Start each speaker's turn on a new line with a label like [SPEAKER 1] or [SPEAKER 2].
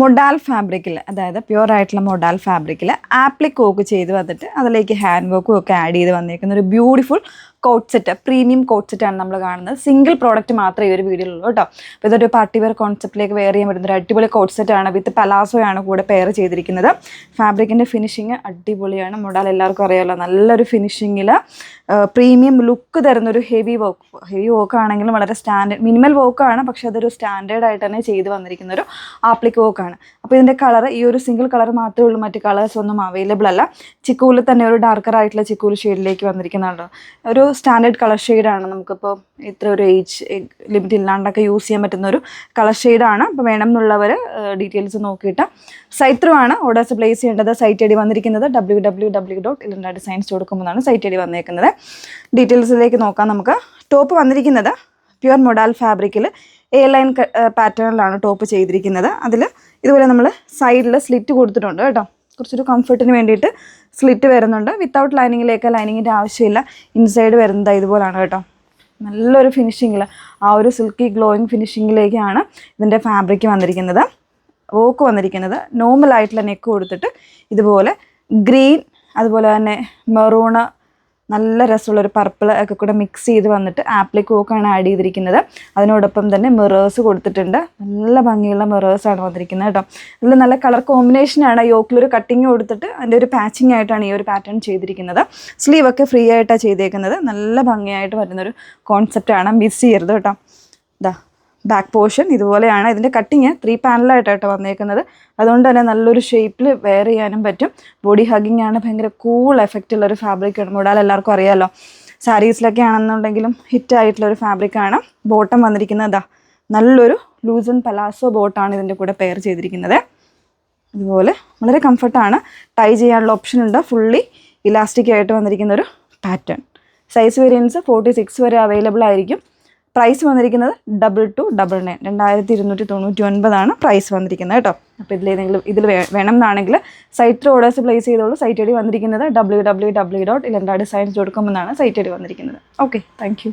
[SPEAKER 1] Modal ഫാബ്രിക്കിൽ, അതായത് pure ആയിട്ടുള്ള മൊഡാൽ ഫാബ്രിക്കിൽ ആപ്ലിക് വർക്ക് ചെയ്ത് വന്നിട്ട് അതിലേക്ക് ഹാൻഡ് വർക്കും ഒക്കെ ആഡ് ചെയ്ത് വന്നിരിക്കുന്ന ഒരു beautiful coat set, premium coat സെറ്റാണ് നമ്മൾ കാണുന്നത്. സിംഗിൾ പ്രോഡക്റ്റ് മാത്രമേ ഈ ഒരു വീഡിയോയിലുള്ളൂ കേട്ടോ. അപ്പോൾ ഇതൊരു പാർട്ടി വെയർ കോൺസെപ്റ്റിലേക്ക് വെയർ ചെയ്യാൻ പറ്റുന്ന ഒരു അടിപൊളി കോട്ട് സെറ്റാണ്. വിത്ത് പലാസോയാണ് കൂടെ പെയർ ചെയ്തിരിക്കുന്നത്. ഫാബ്രിക്കിൻ്റെ ഫിനിഷിങ് അടിപൊളിയാണ്. മൊഡാൽ എല്ലാവർക്കും അറിയാമല്ലോ, നല്ലൊരു ഫിനിഷിങ്ങിൽ പ്രീമിയം ലുക്ക് തരുന്നൊരു ഹെവി വർക്ക് ആണെങ്കിലും വളരെ സ്റ്റാൻഡേർഡ് മിനിമൽ വർക്കാണ്, പക്ഷെ അതൊരു സ്റ്റാൻഡേർഡ് ആയിട്ട് തന്നെ ചെയ്ത് വന്നിരിക്കുന്ന ഒരു ആപ്ലിക് വർക്കാണ്. അപ്പോൾ ഇതിൻ്റെ കളർ ഈ ഒരു സിംഗിൾ കളർ മാത്രമേ ഉള്ളൂ, മറ്റ് കളേഴ്സ് ഒന്നും അവൈലബിൾ അല്ല. ചിക്കൂല് തന്നെ ഒരു ഡാർക്കർ ആയിട്ടുള്ള ചിക്കൂല് ഷെയ്ഡിലേക്ക് വന്നിരിക്കുന്നുണ്ട്. ഒരു സ്റ്റാൻഡേർഡ് കളർ ഷെയ്ഡാണ്. നമുക്കിപ്പോൾ ഇത്ര ഒരു ഏജ് ലിമിറ്റ് ഇല്ലാണ്ടൊക്കെ യൂസ് ചെയ്യാൻ പറ്റുന്ന ഒരു കളർ ഷെയ്ഡാണ്. അപ്പോൾ വേണം എന്നുള്ളവർ ഡീറ്റെയിൽസ് നോക്കിയിട്ട് സൈറ്റ് ത്രൂ ആണ് ഓർഡേഴ്സ് പ്ലേസ് ചെയ്യേണ്ടത്. സൈറ്റ് ഐ ഡി വന്നിരിക്കുന്നത് www.ilinda.designs.com എന്നാണ് സൈറ്റ് ഐ ഡി വന്നിരിക്കുന്നത്. ഡീറ്റെയിൽസിലേക്ക് നോക്കാം നമുക്ക്. ടോപ്പ് വന്നിരിക്കുന്നത് പ്യുവർ മൊഡാൽ ഫാബ്രിക്കിൽ എ ലൈൻ പാറ്റേണിലാണ് ടോപ്പ് ചെയ്തിരിക്കുന്നത്. അതിൽ ഇതുപോലെ നമ്മൾ സൈഡിൽ സ്ലിറ്റ് കൊടുത്തിട്ടുണ്ട് കേട്ടോ. കുറച്ചൊരു കംഫർട്ടിന് വേണ്ടിയിട്ട് സ്ലിറ്റ് വരുന്നുണ്ട്. വിത്തൗട്ട് ലൈനിങ്ങിൻ്റെ ആവശ്യമില്ല. ഇൻസൈഡ് വരുന്നത് ഇതുപോലാണ് കേട്ടോ. നല്ലൊരു ഫിനിഷിങ്ങിൽ ആ ഒരു സിൽക്കി ഗ്ലോയിങ് ഫിനിഷിങ്ങിലേക്കാണ് ഇതിൻ്റെ ഫാബ്രിക് വന്നിരിക്കുന്നത്. വർക്ക് വന്നിരിക്കുന്നത് നോർമലായിട്ടുള്ള നെക്ക് കൊടുത്തിട്ട് ഇതുപോലെ ഗ്രീൻ, അതുപോലെ തന്നെ മെറൂണ്, നല്ല രസമുള്ളൊരു പർപ്പിൾ ഒക്കെ കൂടെ മിക്സ് ചെയ്ത് വന്നിട്ട് ആപ്ലിക് വർക്കാണ് ആഡ് ചെയ്തിരിക്കുന്നത്. അതിനോടൊപ്പം തന്നെ മിറേഴ്സ് കൊടുത്തിട്ടുണ്ട്. നല്ല ഭംഗിയുള്ള മിറേഴ്സാണ് വന്നിരിക്കുന്നത് കേട്ടോ. ഇതിൽ നല്ല കളർ കോമ്പിനേഷനാണ്. യോക്കിലൊരു കട്ടിങ് കൊടുത്തിട്ട് അതിൻ്റെ ഒരു പാച്ചിങ് ആയിട്ടാണ് ഈ ഒരു പാറ്റേൺ ചെയ്തിരിക്കുന്നത്. സ്ലീവൊക്കെ ഫ്രീ ആയിട്ടാണ് ചെയ്തേക്കുന്നത്. നല്ല ഭംഗിയായിട്ട് വരുന്നൊരു കോൺസെപ്റ്റാണ്, മിസ് ചെയ്യരുത് കേട്ടോ. ഇതാ ബാക്ക് പോർഷൻ ഇതുപോലെയാണ്. ഇതിൻ്റെ കട്ടിങ് 3 പാനലായിട്ടാണ് വന്നേക്കുന്നത്. അതുകൊണ്ട് തന്നെ നല്ലൊരു ഷേപ്പിൽ വെയർ ചെയ്യാനും പറ്റും. ബോഡി ഹഗ്ഗിങ് ആണ്. ഭയങ്കര കൂൾ എഫക്റ്റ് ഉള്ളൊരു ഫാബ്രിക്കാണ്. മൊഡാൽ എല്ലാവർക്കും അറിയാമല്ലോ, സാരീസിലൊക്കെ ആണെന്നുണ്ടെങ്കിലും ഹിറ്റായിട്ടുള്ളൊരു ഫാബ്രിക്കാണ്. ബോട്ടം വന്നിരിക്കുന്നത് നല്ലൊരു ലൂസൺ പലാസോ ബോട്ടാണ് ഇതിൻ്റെ കൂടെ പെയർ ചെയ്തിരിക്കുന്നത്. ഇതുപോലെ വളരെ കംഫർട്ടാണ്. ടൈ ചെയ്യാനുള്ള ഓപ്ഷൻ ഉണ്ട്. ഫുള്ളി ഇലാസ്റ്റിക് ആയിട്ട് വന്നിരിക്കുന്നൊരു പാറ്റേൺ. സൈസ് വേരിയൻസ് 46 വരെ അവൈലബിൾ ആയിരിക്കും. പ്രൈസ് വന്നിരിക്കുന്നത് 2299, 2299 പ്രൈസ് വന്നിരിക്കുന്നത് കേട്ടോ. അപ്പോൾ ഇതിൽ വേണം എന്നാണെങ്കിൽ സൈറ്റ് ഓർഡേഴ്സ് പ്ലേസ് ചെയ്തോളൂ. സൈറ്റ് ഐ ഡി വന്നിരിക്കുന്നത് www.ilindadesigns.com എന്നാണ് സൈറ്റ് ഐ ഡി വന്നിരിക്കുന്നത്. Okay, thank you.